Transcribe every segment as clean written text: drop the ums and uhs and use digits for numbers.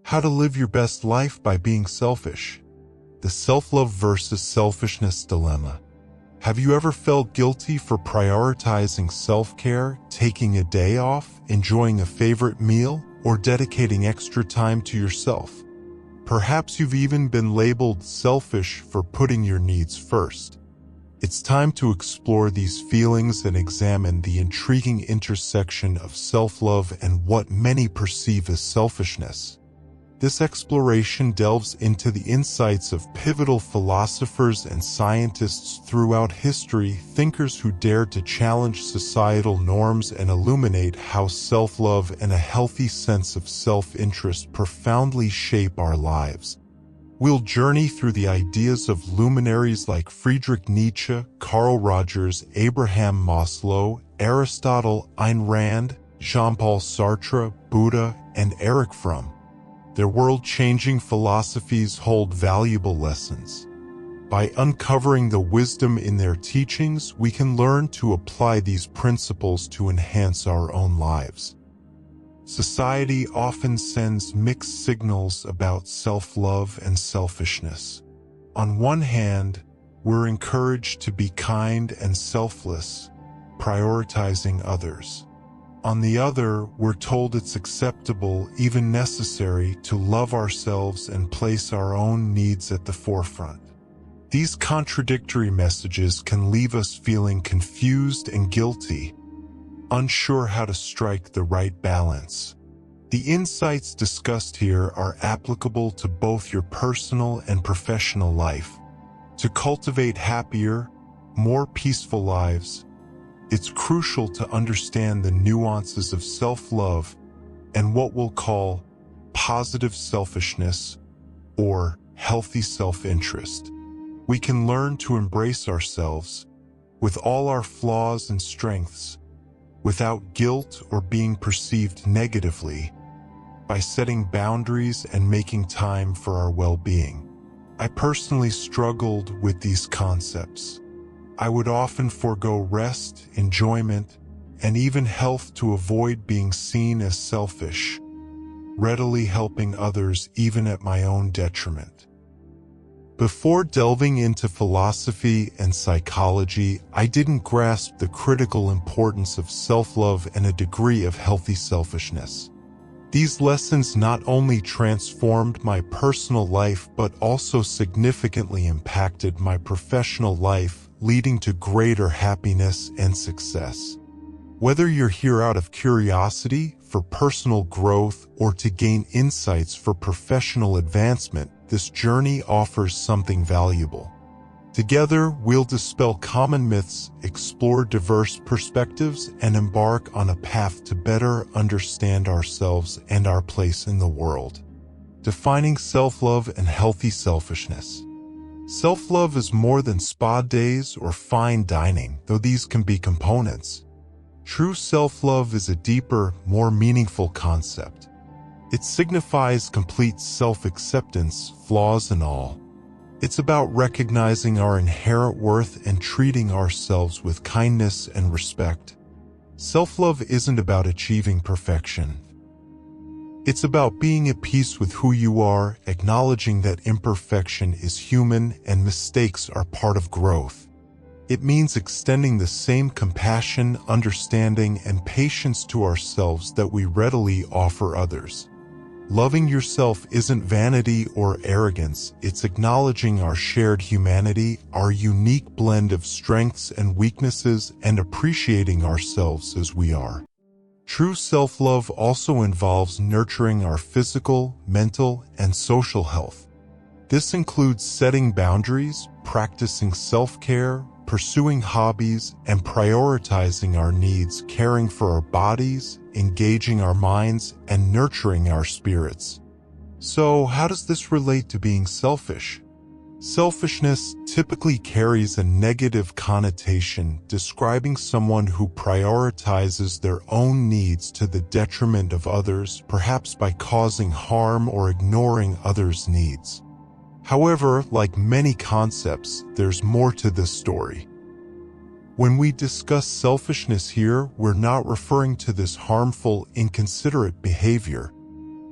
How to live your best life by being selfish. The self-love versus selfishness dilemma. Have you ever felt guilty for prioritizing self-care, taking a day off, enjoying a favorite meal, or dedicating extra time to yourself? Perhaps you've even been labeled selfish for putting your needs first. It's time to explore these feelings and examine the intriguing intersection of self-love and what many perceive as selfishness. This exploration delves into the insights of pivotal philosophers and scientists throughout history, thinkers who dared to challenge societal norms and illuminate how self-love and a healthy sense of self-interest profoundly shape our lives. We'll journey through the ideas of luminaries like Friedrich Nietzsche, Carl Rogers, Abraham Maslow, Aristotle, Ayn Rand, Jean-Paul Sartre, Buddha, and Erich Fromm. Their world-changing philosophies hold valuable lessons. By uncovering the wisdom in their teachings, we can learn to apply these principles to enhance our own lives. Society often sends mixed signals about self-love and selfishness. On one hand, we're encouraged to be kind and selfless, prioritizing others. On the other, we're told it's acceptable, even necessary, to love ourselves and place our own needs at the forefront. These contradictory messages can leave us feeling confused and guilty, unsure how to strike the right balance. The insights discussed here are applicable to both your personal and professional life. To cultivate happier, more peaceful lives, it's crucial to understand the nuances of self-love and what we'll call positive selfishness or healthy self-interest. We can learn to embrace ourselves with all our flaws and strengths without guilt or being perceived negatively by setting boundaries and making time for our well-being. I personally struggled with these concepts. I would often forego rest, enjoyment, and even health to avoid being seen as selfish, readily helping others even at my own detriment. Before delving into philosophy and psychology, I didn't grasp the critical importance of self-love and a degree of healthy selfishness. These lessons not only transformed my personal life but also significantly impacted my professional life, leading to greater happiness and success. Whether you're here out of curiosity, for personal growth, or to gain insights for professional advancement, this journey offers something valuable. Together, we'll dispel common myths, explore diverse perspectives, and embark on a path to better understand ourselves and our place in the world. Defining self-love and healthy selfishness. Self-love is more than spa days or fine dining, though these can be components. True self-love is a deeper, more meaningful concept. It signifies complete self-acceptance, flaws and all. It's about recognizing our inherent worth and treating ourselves with kindness and respect. Self-love isn't about achieving perfection. It's about being at peace with who you are, acknowledging that imperfection is human and mistakes are part of growth. It means extending the same compassion, understanding, and patience to ourselves that we readily offer others. Loving yourself isn't vanity or arrogance, it's acknowledging our shared humanity, our unique blend of strengths and weaknesses, and appreciating ourselves as we are. True self-love also involves nurturing our physical, mental, and social health. This includes setting boundaries, practicing self-care, pursuing hobbies, and prioritizing our needs, caring for our bodies, engaging our minds, and nurturing our spirits. So, how does this relate to being selfish? Selfishness typically carries a negative connotation, describing someone who prioritizes their own needs to the detriment of others, perhaps by causing harm or ignoring others' needs. However, like many concepts, there's more to this story. When we discuss selfishness here, we're not referring to this harmful, inconsiderate behavior.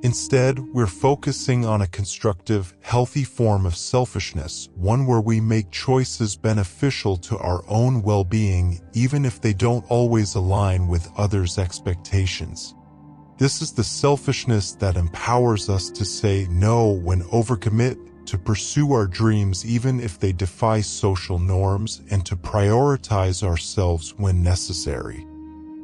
Instead, we're focusing on a constructive, healthy form of selfishness, one where we make choices beneficial to our own well-being, even if they don't always align with others' expectations. This is the selfishness that empowers us to say no when overcommit, to pursue our dreams even if they defy social norms, and to prioritize ourselves when necessary.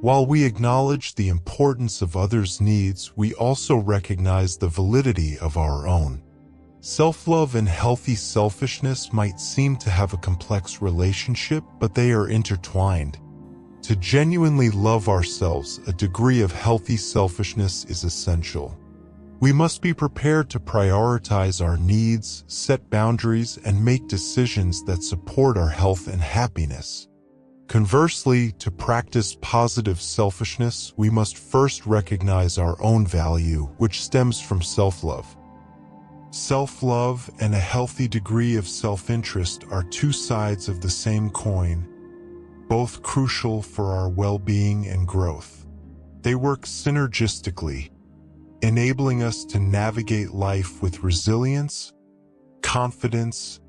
While we acknowledge the importance of others' needs, we also recognize the validity of our own. Self-love and healthy selfishness might seem to have a complex relationship, but they are intertwined. To genuinely love ourselves, a degree of healthy selfishness is essential. We must be prepared to prioritize our needs, set boundaries, and make decisions that support our health and happiness. Conversely, to practice positive selfishness, we must first recognize our own value, which stems from self-love. Self-love and a healthy degree of self-interest are two sides of the same coin, both crucial for our well-being and growth. They work synergistically, enabling us to navigate life with resilience, confidence,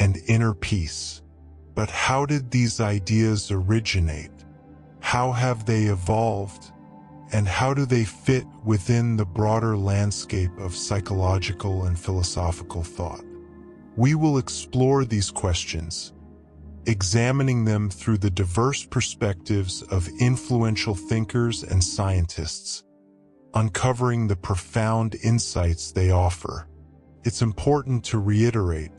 and inner peace. But how did these ideas originate? How have they evolved? And how do they fit within the broader landscape of psychological and philosophical thought? We will explore these questions, examining them through the diverse perspectives of influential thinkers and scientists, uncovering the profound insights they offer. It's important to reiterate,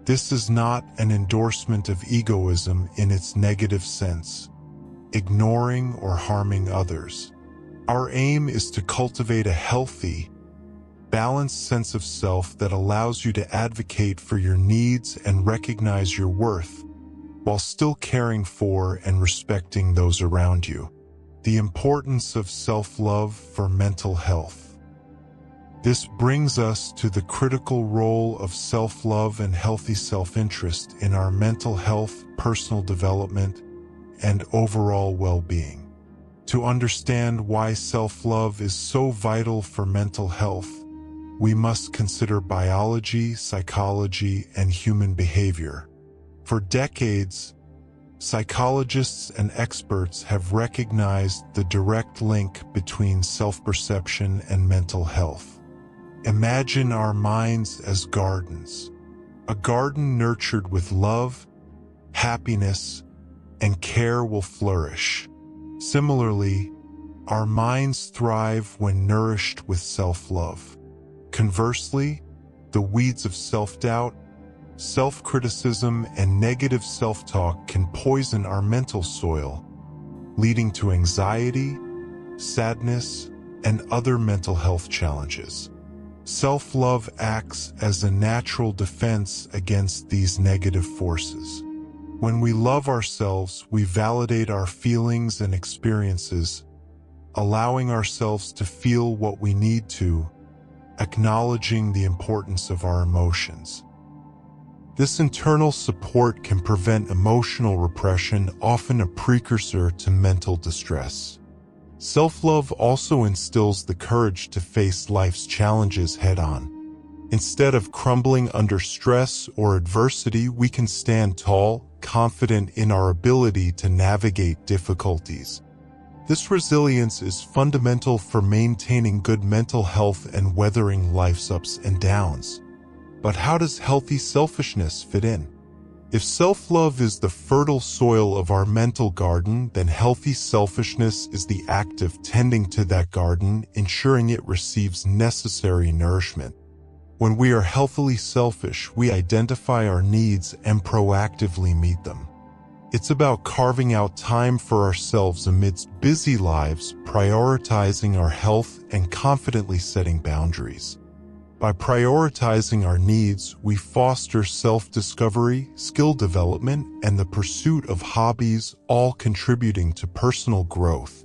this is not an endorsement of egoism in its negative sense, ignoring or harming others. Our aim is to cultivate a healthy, balanced sense of self that allows you to advocate for your needs and recognize your worth, while still caring for and respecting those around you. The importance of self-love for mental health. This brings us to the critical role of self-love and healthy self-interest in our mental health, personal development, and overall well-being. To understand why self-love is so vital for mental health, we must consider biology, psychology, and human behavior. For decades, psychologists and experts have recognized the direct link between self-perception and mental health. Imagine our minds as gardens. A garden nurtured with love, happiness, and care will flourish. Similarly, our minds thrive when nourished with self-love. Conversely, the weeds of self-doubt, self-criticism, and negative self-talk can poison our mental soil, leading to anxiety, sadness, and other mental health challenges. Self-love acts as a natural defense against these negative forces. When we love ourselves, we validate our feelings and experiences, allowing ourselves to feel what we need to, acknowledging the importance of our emotions. This internal support can prevent emotional repression, often a precursor to mental distress. Self-love also instills the courage to face life's challenges head-on. Instead of crumbling under stress or adversity, we can stand tall, confident in our ability to navigate difficulties. This resilience is fundamental for maintaining good mental health and weathering life's ups and downs. But how does healthy selfishness fit in? If self-love is the fertile soil of our mental garden, then healthy selfishness is the act of tending to that garden, ensuring it receives necessary nourishment. When we are healthily selfish, we identify our needs and proactively meet them. It's about carving out time for ourselves amidst busy lives, prioritizing our health, and confidently setting boundaries. By prioritizing our needs, we foster self-discovery, skill development, and the pursuit of hobbies, all contributing to personal growth.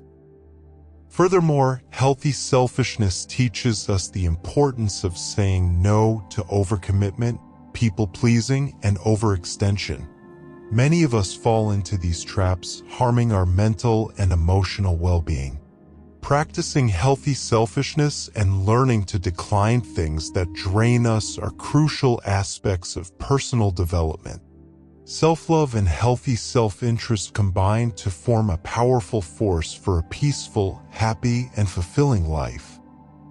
Furthermore, healthy selfishness teaches us the importance of saying no to overcommitment, people-pleasing, and overextension. Many of us fall into these traps, harming our mental and emotional well-being. Practicing healthy selfishness and learning to decline things that drain us are crucial aspects of personal development. Self-love and healthy self-interest combine to form a powerful force for a peaceful, happy, and fulfilling life.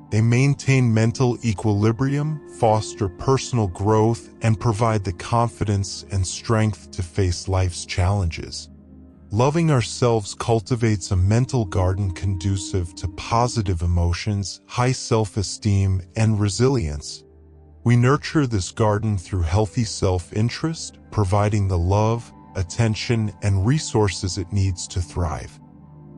They maintain mental equilibrium, foster personal growth, and provide the confidence and strength to face life's challenges. Loving ourselves cultivates a mental garden conducive to positive emotions, high self-esteem, and resilience. We nurture this garden through healthy self-interest, providing the love, attention, and resources it needs to thrive.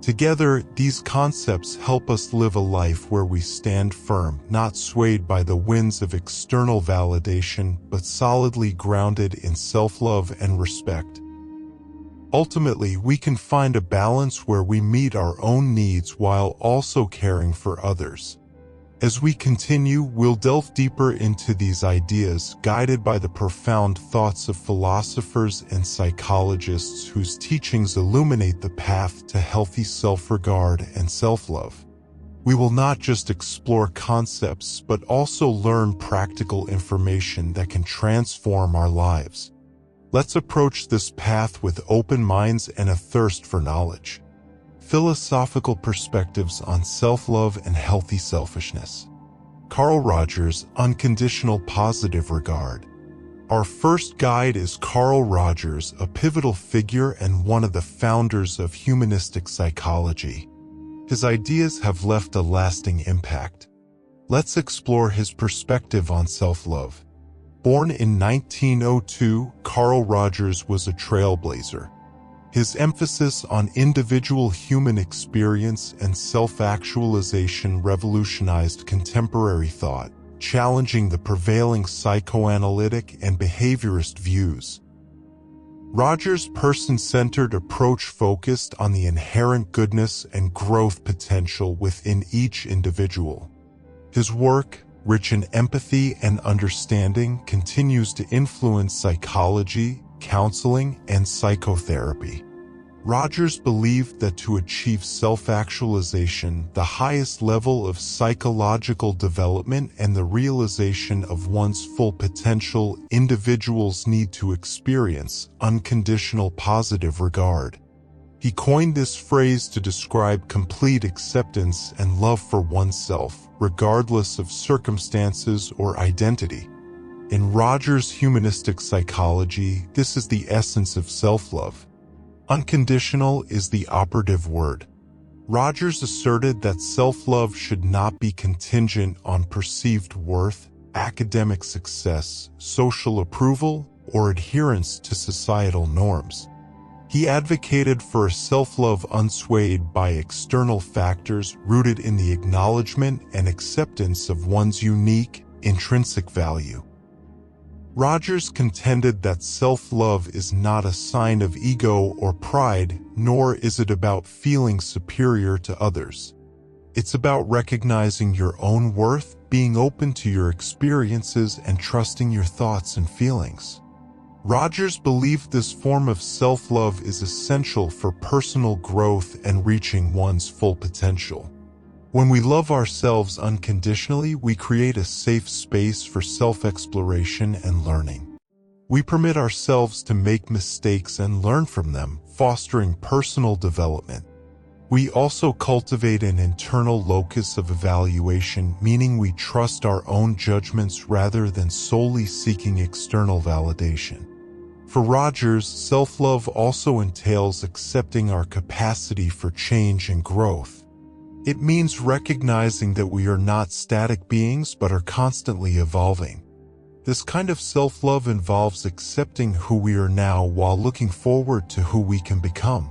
Together, these concepts help us live a life where we stand firm, not swayed by the winds of external validation, but solidly grounded in self-love and respect. Ultimately, we can find a balance where we meet our own needs while also caring for others. As we continue, we'll delve deeper into these ideas, guided by the profound thoughts of philosophers and psychologists whose teachings illuminate the path to healthy self-regard and self-love. We will not just explore concepts, but also learn practical information that can transform our lives. Let's approach this path with open minds and a thirst for knowledge. Philosophical perspectives on self-love and healthy selfishness. Carl Rogers, Unconditional Positive Regard. Our first guide is Carl Rogers, a pivotal figure and one of the founders of humanistic psychology. His ideas have left a lasting impact. Let's explore his perspective on self-love. Born in 1902, Carl Rogers was a trailblazer. His emphasis on individual human experience and self-actualization revolutionized contemporary thought, challenging the prevailing psychoanalytic and behaviorist views. Rogers' person-centered approach focused on the inherent goodness and growth potential within each individual. His work, rich in empathy and understanding, continues to influence psychology, counseling, and psychotherapy. Rogers believed that to achieve self-actualization, the highest level of psychological development and the realization of one's full potential, individuals need to experience unconditional positive regard. He coined this phrase to describe complete acceptance and love for oneself, regardless of circumstances or identity. In Rogers' humanistic psychology, this is the essence of self-love. Unconditional is the operative word. Rogers asserted that self-love should not be contingent on perceived worth, academic success, social approval, or adherence to societal norms. He advocated for a self-love unswayed by external factors, rooted in the acknowledgement and acceptance of one's unique, intrinsic value. Rogers contended that self-love is not a sign of ego or pride, nor is it about feeling superior to others. It's about recognizing your own worth, being open to your experiences, and trusting your thoughts and feelings. Rogers believed this form of self-love is essential for personal growth and reaching one's full potential. When we love ourselves unconditionally, we create a safe space for self-exploration and learning. We permit ourselves to make mistakes and learn from them, fostering personal development. We also cultivate an internal locus of evaluation, meaning we trust our own judgments rather than solely seeking external validation. For Rogers, self-love also entails accepting our capacity for change and growth. It means recognizing that we are not static beings but are constantly evolving. This kind of self-love involves accepting who we are now while looking forward to who we can become.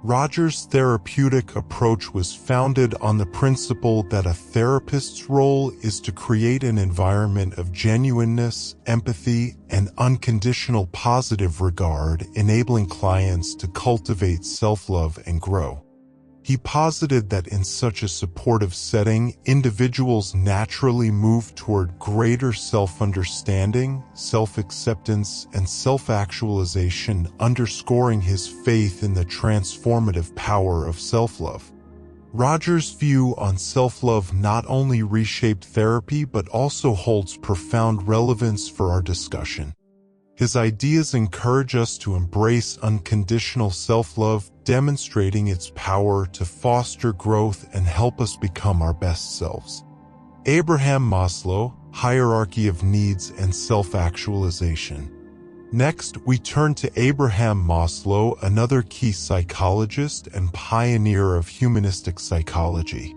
Rogers' therapeutic approach was founded on the principle that a therapist's role is to create an environment of genuineness, empathy, and unconditional positive regard, enabling clients to cultivate self-love and grow. He posited that in such a supportive setting, individuals naturally move toward greater self-understanding, self-acceptance, and self-actualization, underscoring his faith in the transformative power of self-love. Rogers' view on self-love not only reshaped therapy but also holds profound relevance for our discussion. His ideas encourage us to embrace unconditional self-love, demonstrating its power to foster growth and help us become our best selves. Abraham Maslow, Hierarchy of Needs and Self-Actualization. Next, we turn to Abraham Maslow, another key psychologist and pioneer of humanistic psychology.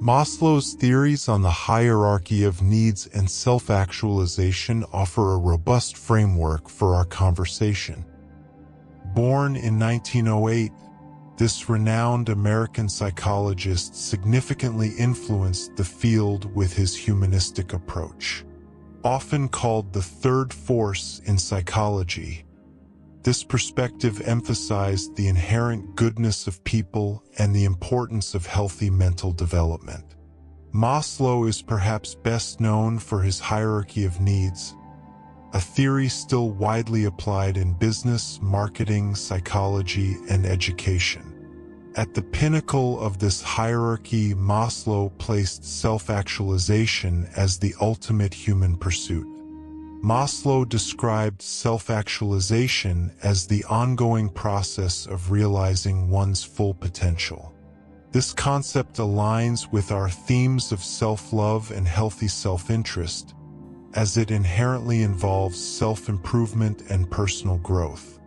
Maslow's theories on the hierarchy of needs and self-actualization offer a robust framework for our conversation. Born in 1908, this renowned American psychologist significantly influenced the field with his humanistic approach. Often called the third force in psychology, this perspective emphasized the inherent goodness of people and the importance of healthy mental development. Maslow is perhaps best known for his hierarchy of needs, a theory still widely applied in business, marketing, psychology, and education. At the pinnacle of this hierarchy, Maslow placed self-actualization as the ultimate human pursuit. Maslow described self-actualization as the ongoing process of realizing one's full potential. This concept aligns with our themes of self-love and healthy self-interest, as it inherently involves self-improvement and personal growth.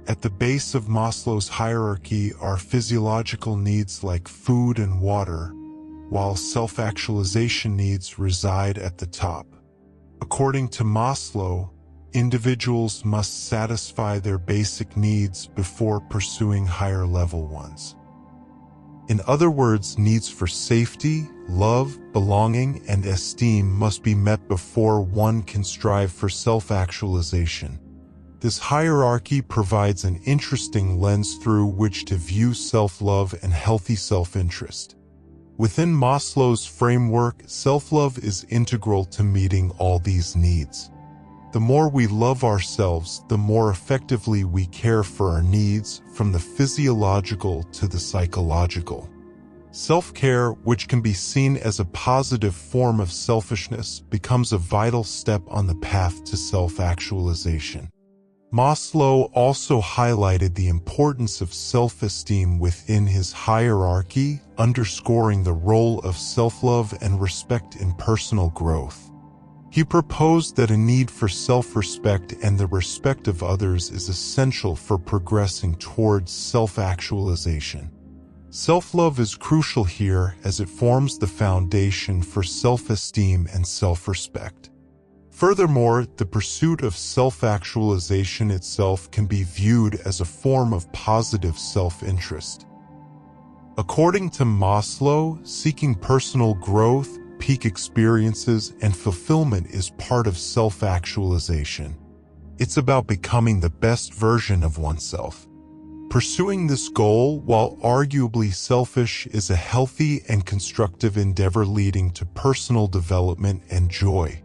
At the base of Maslow's hierarchy are physiological needs like food and water, while self-actualization needs reside at the top. According to Maslow, individuals must satisfy their basic needs before pursuing higher-level ones. In other words, needs for safety, love, belonging, and esteem must be met before one can strive for self-actualization. This hierarchy provides an interesting lens through which to view self-love and healthy self-interest. Within Maslow's framework, self-love is integral to meeting all these needs. The more we love ourselves, the more effectively we care for our needs, from the physiological to the psychological. Self-care, which can be seen as a positive form of selfishness, becomes a vital step on the path to self-actualization. Maslow also highlighted the importance of self-esteem within his hierarchy, underscoring the role of self-love and respect in personal growth. He proposed that a need for self-respect and the respect of others is essential for progressing towards self-actualization. Self-love is crucial here as it forms the foundation for self-esteem and self-respect. Furthermore, the pursuit of self-actualization itself can be viewed as a form of positive self-interest. According to Maslow, seeking personal growth, peak experiences, and fulfillment is part of self-actualization. It's about becoming the best version of oneself. Pursuing this goal, while arguably selfish, is a healthy and constructive endeavor leading to personal development and joy.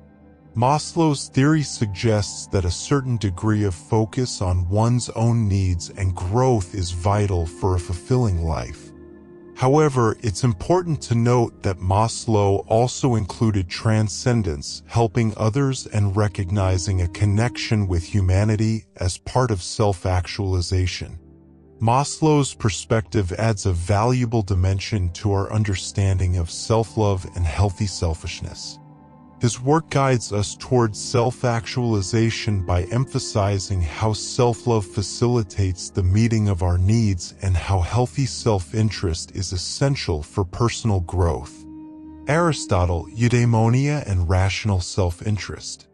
Maslow's theory suggests that a certain degree of focus on one's own needs and growth is vital for a fulfilling life. However, it's important to note that Maslow also included transcendence, helping others and recognizing a connection with humanity as part of self-actualization. Maslow's perspective adds a valuable dimension to our understanding of self-love and healthy selfishness. His work guides us towards self-actualization by emphasizing how self-love facilitates the meeting of our needs and how healthy self-interest is essential for personal growth. Aristotle, Eudaimonia and rational self-interest.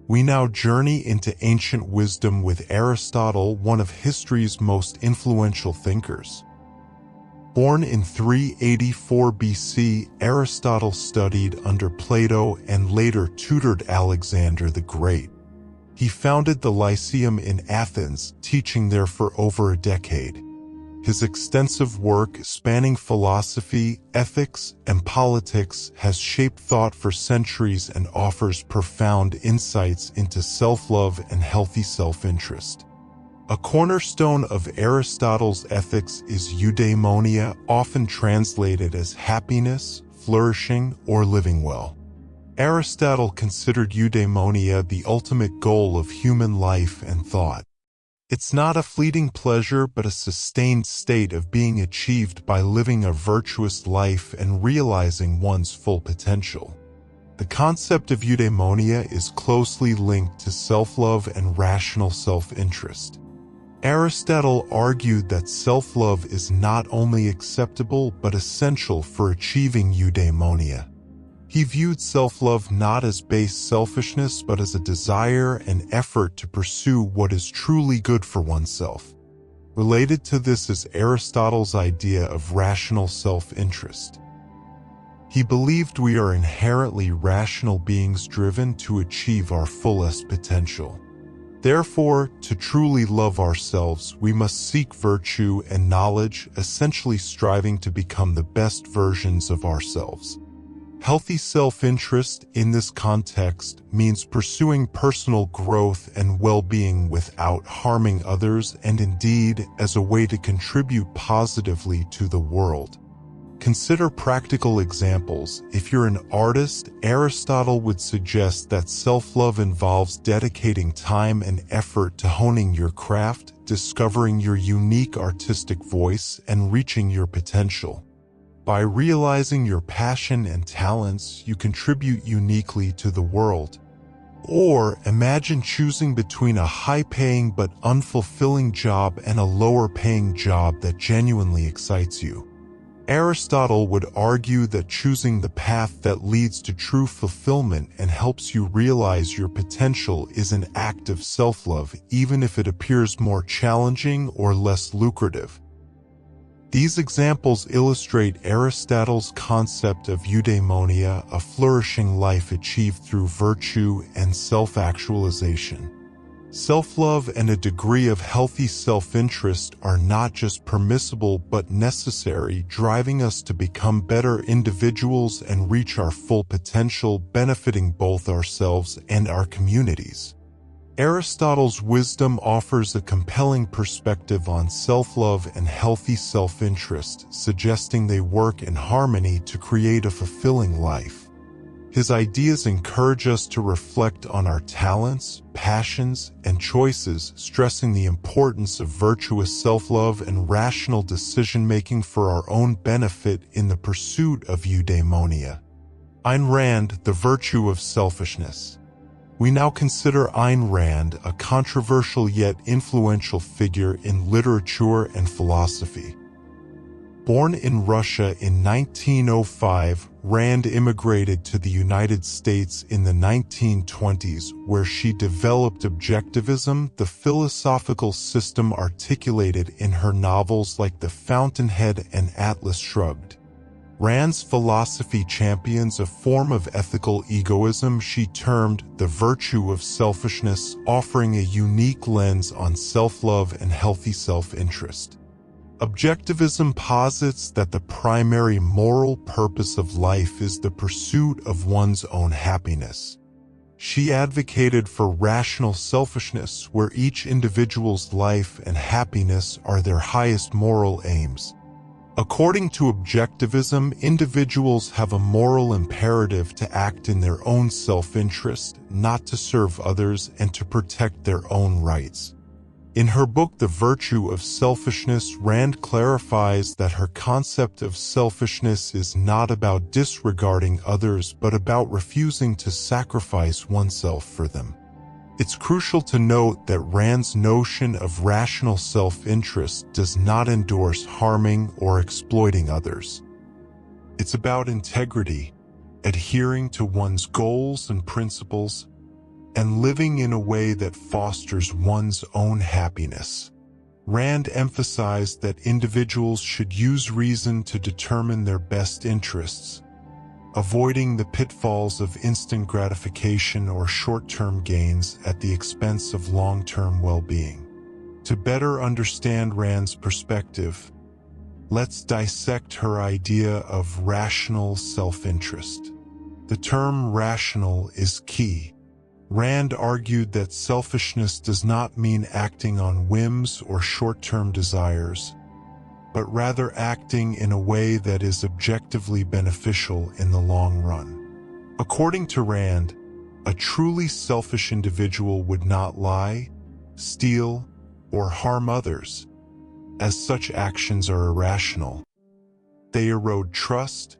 We now journey into ancient wisdom with Aristotle, one of history's most influential thinkers. Born in 384 BC, Aristotle studied under Plato and later tutored Alexander the Great. He founded the Lyceum in Athens, teaching there for over a decade. His extensive work, spanning philosophy, ethics, and politics, has shaped thought for centuries and offers profound insights into self-love and healthy self-interest. A cornerstone of Aristotle's ethics is eudaimonia, often translated as happiness, flourishing, or living well. Aristotle considered eudaimonia the ultimate goal of human life and thought. It's not a fleeting pleasure but a sustained state of being achieved by living a virtuous life and realizing one's full potential. The concept of eudaimonia is closely linked to self-love and rational self-interest. Aristotle argued that self-love is not only acceptable but essential for achieving eudaimonia. He viewed self-love not as base selfishness but as a desire and effort to pursue what is truly good for oneself. Related to this is Aristotle's idea of rational self-interest. He believed we are inherently rational beings driven to achieve our fullest potential. Therefore, to truly love ourselves, we must seek virtue and knowledge, essentially striving to become the best versions of ourselves. Healthy self-interest in this context means pursuing personal growth and well-being without harming others and indeed as a way to contribute positively to the world. Consider practical examples. If you're an artist, Aristotle would suggest that self-love involves dedicating time and effort to honing your craft, discovering your unique artistic voice, and reaching your potential. By realizing your passion and talents, you contribute uniquely to the world. Or imagine choosing between a high-paying but unfulfilling job and a lower-paying job that genuinely excites you. Aristotle would argue that choosing the path that leads to true fulfillment and helps you realize your potential is an act of self-love, even if it appears more challenging or less lucrative. These examples illustrate Aristotle's concept of eudaimonia, a flourishing life achieved through virtue and self-actualization. Self-love and a degree of healthy self-interest are not just permissible but necessary, driving us to become better individuals and reach our full potential, benefiting both ourselves and our communities. Aristotle's wisdom offers a compelling perspective on self-love and healthy self-interest, suggesting they work in harmony to create a fulfilling life. His ideas encourage us to reflect on our talents, passions, and choices, stressing the importance of virtuous self-love and rational decision-making for our own benefit in the pursuit of eudaimonia. Ayn Rand, the virtue of selfishness. We now consider Ayn Rand a controversial yet influential figure in literature and philosophy. Born in Russia in 1905, Rand immigrated to the United States in the 1920s, where she developed objectivism, the philosophical system articulated in her novels like The Fountainhead and Atlas Shrugged. Rand's philosophy champions a form of ethical egoism she termed the virtue of selfishness, offering a unique lens on self-love and healthy self-interest. Objectivism posits that the primary moral purpose of life is the pursuit of one's own happiness. She advocated for rational selfishness, where each individual's life and happiness are their highest moral aims. According to objectivism, individuals have a moral imperative to act in their own self-interest, not to serve others, and to protect their own rights. In her book The Virtue of Selfishness, Rand clarifies that her concept of selfishness is not about disregarding others but about refusing to sacrifice oneself for them. It's crucial to note that Rand's notion of rational self-interest does not endorse harming or exploiting others. It's about integrity, adhering to one's goals and principles, and living in a way that fosters one's own happiness. Rand emphasized that individuals should use reason to determine their best interests, avoiding the pitfalls of instant gratification or short-term gains at the expense of long-term well-being. To better understand Rand's perspective, let's dissect her idea of rational self-interest. The term rational is key. Rand argued that selfishness does not mean acting on whims or short-term desires, but rather acting in a way that is objectively beneficial in the long run. According to Rand, a truly selfish individual would not lie, steal, or harm others, as such actions are irrational. They erode trust,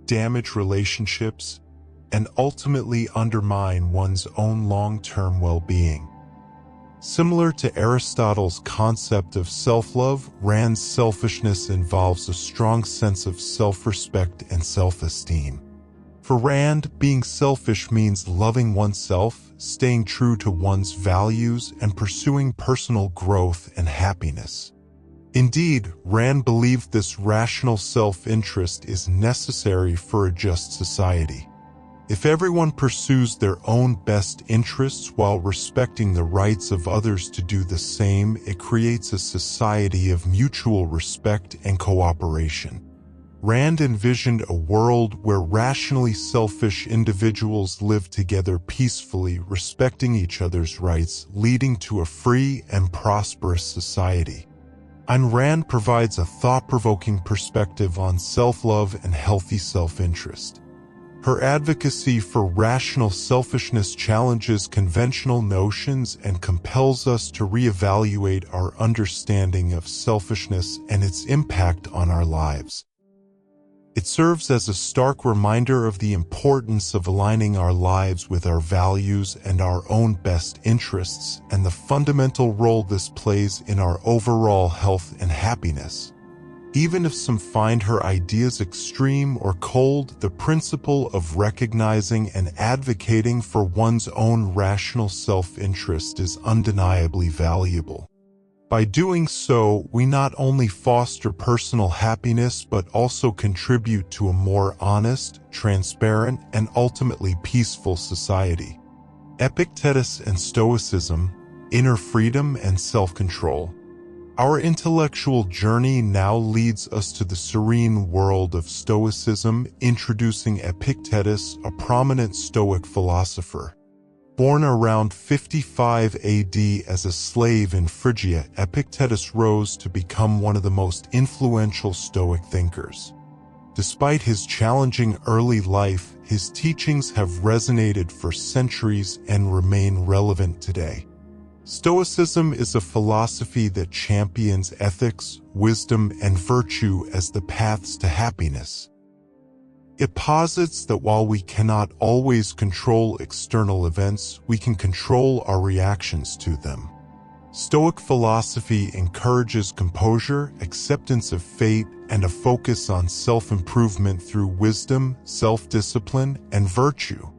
damage relationships, and ultimately undermine one's own long-term well-being. Similar to Aristotle's concept of self-love, Rand's selfishness involves a strong sense of self-respect and self-esteem. For Rand, being selfish means loving oneself, staying true to one's values, and pursuing personal growth and happiness. Indeed, Rand believed this rational self-interest is necessary for a just society. If everyone pursues their own best interests while respecting the rights of others to do the same, it creates a society of mutual respect and cooperation. Rand envisioned a world where rationally selfish individuals live together peacefully, respecting each other's rights, leading to a free and prosperous society. Ayn Rand provides a thought-provoking perspective on self-love and healthy self-interest. Her advocacy for rational selfishness challenges conventional notions and compels us to reevaluate our understanding of selfishness and its impact on our lives. It serves as a stark reminder of the importance of aligning our lives with our values and our own best interests, and the fundamental role this plays in our overall health and happiness. Even if some find her ideas extreme or cold, the principle of recognizing and advocating for one's own rational self-interest is undeniably valuable. By doing so, we not only foster personal happiness but also contribute to a more honest, transparent, and ultimately peaceful society. Epictetus and Stoicism, inner freedom and self-control. Our intellectual journey now leads us to the serene world of Stoicism, introducing Epictetus, a prominent Stoic philosopher. Born around 55 AD as a slave in Phrygia, Epictetus rose to become one of the most influential Stoic thinkers. Despite his challenging early life, his teachings have resonated for centuries and remain relevant today. Stoicism is a philosophy that champions ethics, wisdom, and virtue as the paths to happiness. It posits that while we cannot always control external events, we can control our reactions to them. Stoic philosophy encourages composure, acceptance of fate, and a focus on self-improvement through wisdom, self-discipline, and virtue.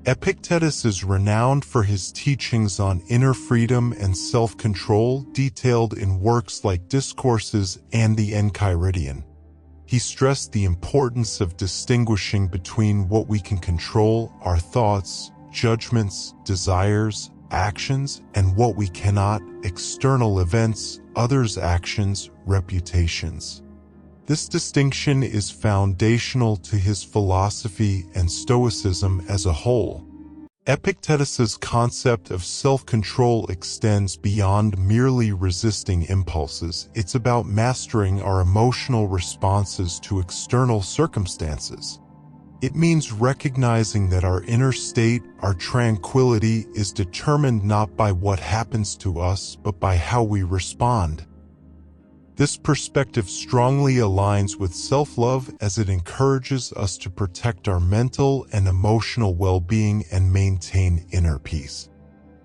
Epictetus is renowned for his teachings on inner freedom and self-control, detailed in works like Discourses and the Enchiridion. He stressed the importance of distinguishing between what we can control, our thoughts, judgments, desires, actions, and what we cannot, external events, others' actions, reputations. This distinction is foundational to his philosophy and Stoicism as a whole. Epictetus's concept of self-control extends beyond merely resisting impulses. It's about mastering our emotional responses to external circumstances. It means recognizing that our inner state, our tranquility, is determined not by what happens to us, but by how we respond. This perspective strongly aligns with self-love as it encourages us to protect our mental and emotional well-being and maintain inner peace.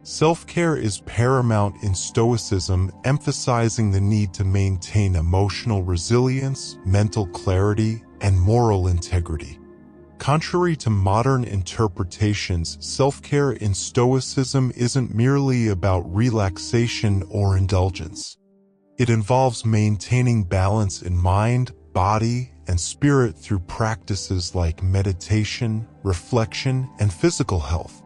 Self-care is paramount in Stoicism, emphasizing the need to maintain emotional resilience, mental clarity, and moral integrity. Contrary to modern interpretations, self-care in Stoicism isn't merely about relaxation or indulgence. It involves maintaining balance in mind, body, and spirit through practices like meditation, reflection, and physical health.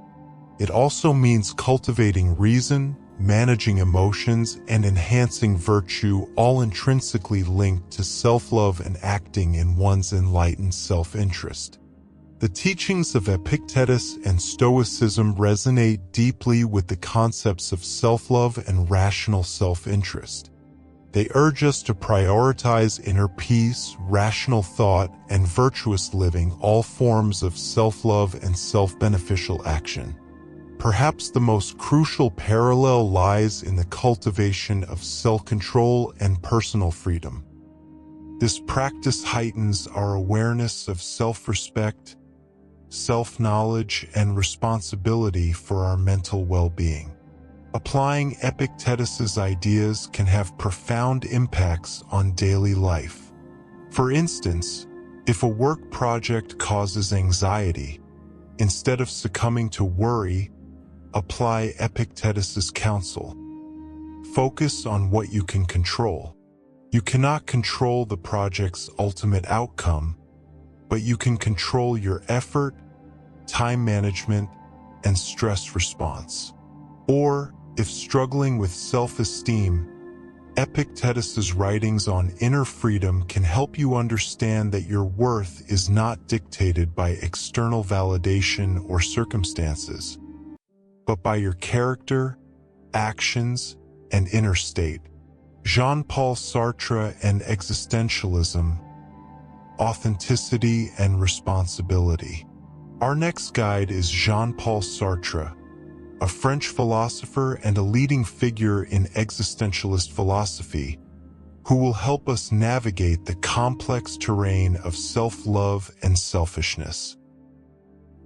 It also means cultivating reason, managing emotions, and enhancing virtue, all intrinsically linked to self-love and acting in one's enlightened self-interest. The teachings of Epictetus and Stoicism resonate deeply with the concepts of self-love and rational self-interest. They urge us to prioritize inner peace, rational thought, and virtuous living, all forms of self-love and self-beneficial action. Perhaps the most crucial parallel lies in the cultivation of self-control and personal freedom. This practice heightens our awareness of self-respect, self-knowledge, and responsibility for our mental well-being. Applying Epictetus's ideas can have profound impacts on daily life. For instance, if a work project causes anxiety, instead of succumbing to worry, apply Epictetus's counsel. Focus on what you can control. You cannot control the project's ultimate outcome, but you can control your effort, time management, and stress response. Or, if struggling with self-esteem, Epictetus's writings on inner freedom can help you understand that your worth is not dictated by external validation or circumstances, but by your character, actions, and inner state. Jean-Paul Sartre and Existentialism, Authenticity and Responsibility. Our next guide is Jean-Paul Sartre, a French philosopher and a leading figure in existentialist philosophy, who will help us navigate the complex terrain of self-love and selfishness.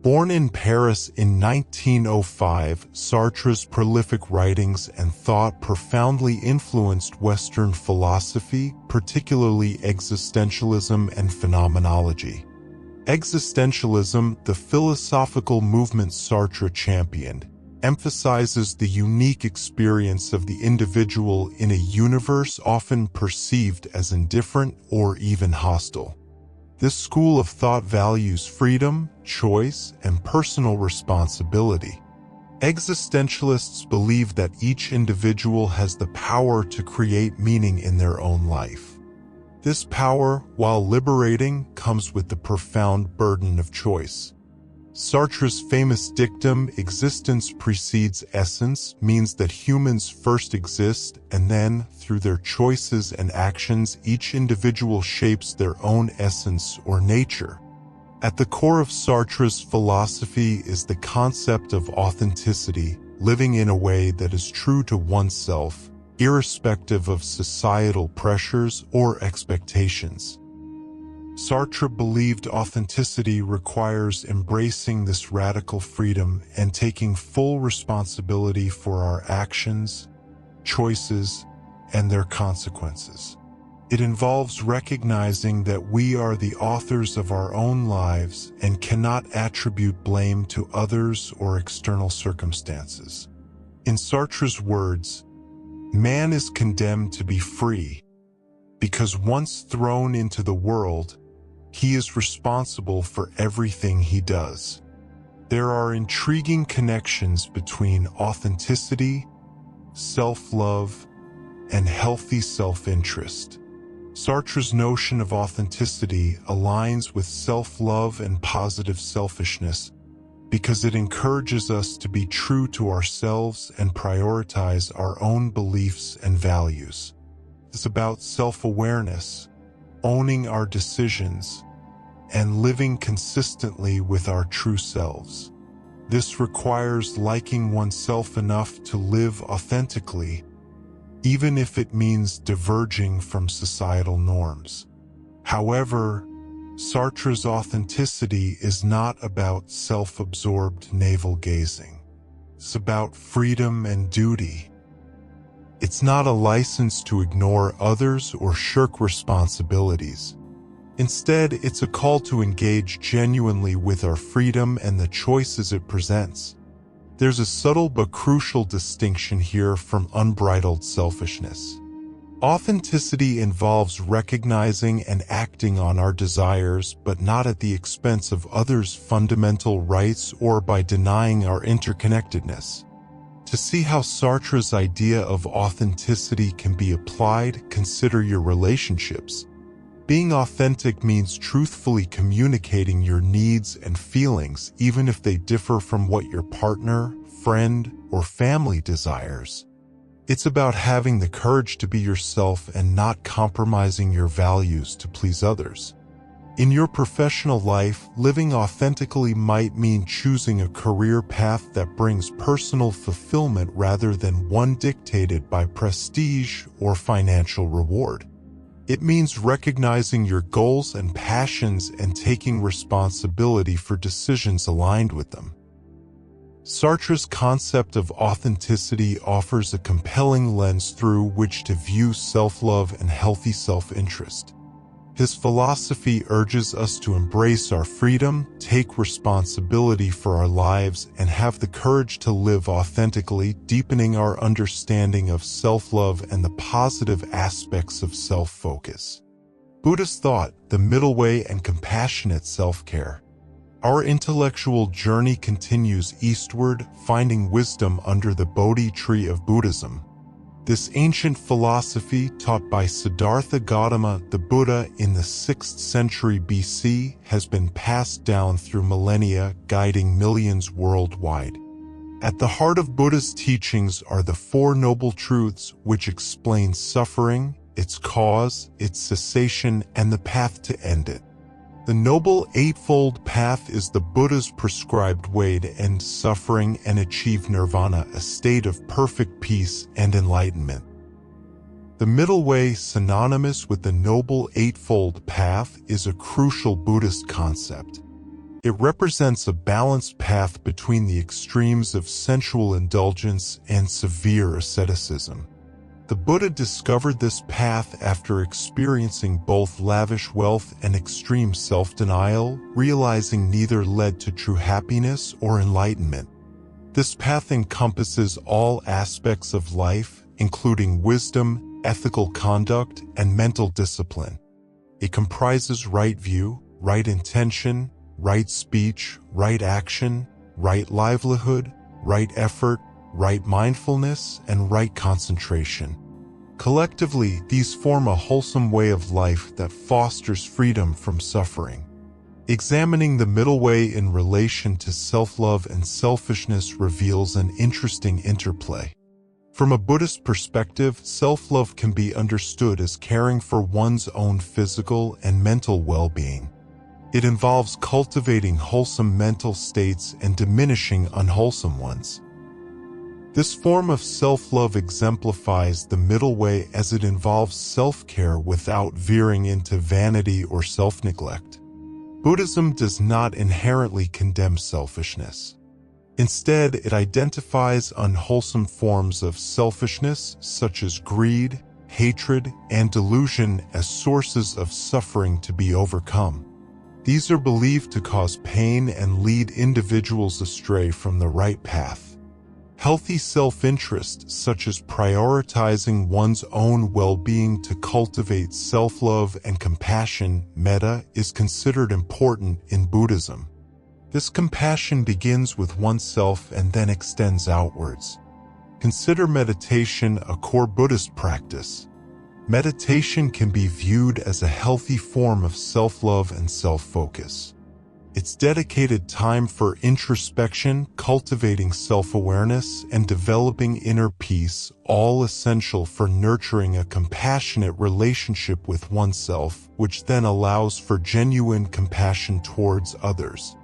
Born in Paris in 1905, Sartre's prolific writings and thought profoundly influenced Western philosophy, particularly existentialism and phenomenology. Existentialism, the philosophical movement Sartre championed, emphasizes the unique experience of the individual in a universe often perceived as indifferent or even hostile. This school of thought values freedom, choice, and personal responsibility. Existentialists believe that each individual has the power to create meaning in their own life. This power, while liberating, comes with the profound burden of choice. Sartre's famous dictum, "Existence precedes essence," means that humans first exist, and then, through their choices and actions, each individual shapes their own essence or nature. At the core of Sartre's philosophy is the concept of authenticity, living in a way that is true to oneself, irrespective of societal pressures or expectations. Sartre believed authenticity requires embracing this radical freedom and taking full responsibility for our actions, choices, and their consequences. It involves recognizing that we are the authors of our own lives and cannot attribute blame to others or external circumstances. In Sartre's words, man is condemned to be free, because once thrown into the world, he is responsible for everything he does. There are intriguing connections between authenticity, self-love, and healthy self-interest. Sartre's notion of authenticity aligns with self-love and positive selfishness because it encourages us to be true to ourselves and prioritize our own beliefs and values. It's about self-awareness, owning our decisions, and living consistently with our true selves. This requires liking oneself enough to live authentically, even if it means diverging from societal norms. However, Sartre's authenticity is not about self-absorbed navel-gazing. It's about freedom and duty. It's not a license to ignore others or shirk responsibilities. Instead, it's a call to engage genuinely with our freedom and the choices it presents. There's a subtle but crucial distinction here from unbridled selfishness. Authenticity involves recognizing and acting on our desires, but not at the expense of others' fundamental rights or by denying our interconnectedness. To see how Sartre's idea of authenticity can be applied, consider your relationships. Being authentic means truthfully communicating your needs and feelings even if they differ from what your partner, friend, or family desires. It's about having the courage to be yourself and not compromising your values to please others. In your professional life, living authentically might mean choosing a career path that brings personal fulfillment rather than one dictated by prestige or financial reward. It means recognizing your goals and passions and taking responsibility for decisions aligned with them. Sartre's concept of authenticity offers a compelling lens through which to view self-love and healthy self-interest. His philosophy urges us to embrace our freedom, take responsibility for our lives, and have the courage to live authentically, deepening our understanding of self-love and the positive aspects of self-focus. Buddhist thought, the middle way, and compassionate self-care. Our intellectual journey continues eastward, finding wisdom under the Bodhi tree of Buddhism. This ancient philosophy, taught by Siddhartha Gautama, the Buddha, in the 6th century BC, has been passed down through millennia, guiding millions worldwide. At the heart of Buddha's teachings are the Four Noble Truths, which explain suffering, its cause, its cessation, and the path to end it. The Noble Eightfold Path is the Buddha's prescribed way to end suffering and achieve nirvana, a state of perfect peace and enlightenment. The middle way, synonymous with the Noble Eightfold Path, is a crucial Buddhist concept. It represents a balanced path between the extremes of sensual indulgence and severe asceticism. The Buddha discovered this path after experiencing both lavish wealth and extreme self-denial, realizing neither led to true happiness or enlightenment. This path encompasses all aspects of life, including wisdom, ethical conduct, and mental discipline. It comprises right view, right intention, right speech, right action, right livelihood, right effort, right mindfulness, and right concentration. Collectively, these form a wholesome way of life that fosters freedom from suffering. Examining the middle way in relation to self-love and selfishness reveals an interesting interplay. From a Buddhist perspective, self-love can be understood as caring for one's own physical and mental well-being. It involves cultivating wholesome mental states and diminishing unwholesome ones. This form of self-love exemplifies the middle way as it involves self-care without veering into vanity or self-neglect. Buddhism does not inherently condemn selfishness. Instead, it identifies unwholesome forms of selfishness such as greed, hatred, and delusion as sources of suffering to be overcome. These are believed to cause pain and lead individuals astray from the right path. Healthy self-interest, such as prioritizing one's own well-being to cultivate self-love and compassion, metta, is considered important in Buddhism. This compassion begins with oneself and then extends outwards. Consider meditation a core Buddhist practice. Meditation can be viewed as a healthy form of self-love and self-focus. It's dedicated time for introspection, cultivating self-awareness, and developing inner peace, all essential for nurturing a compassionate relationship with oneself, which then allows for genuine compassion towards others.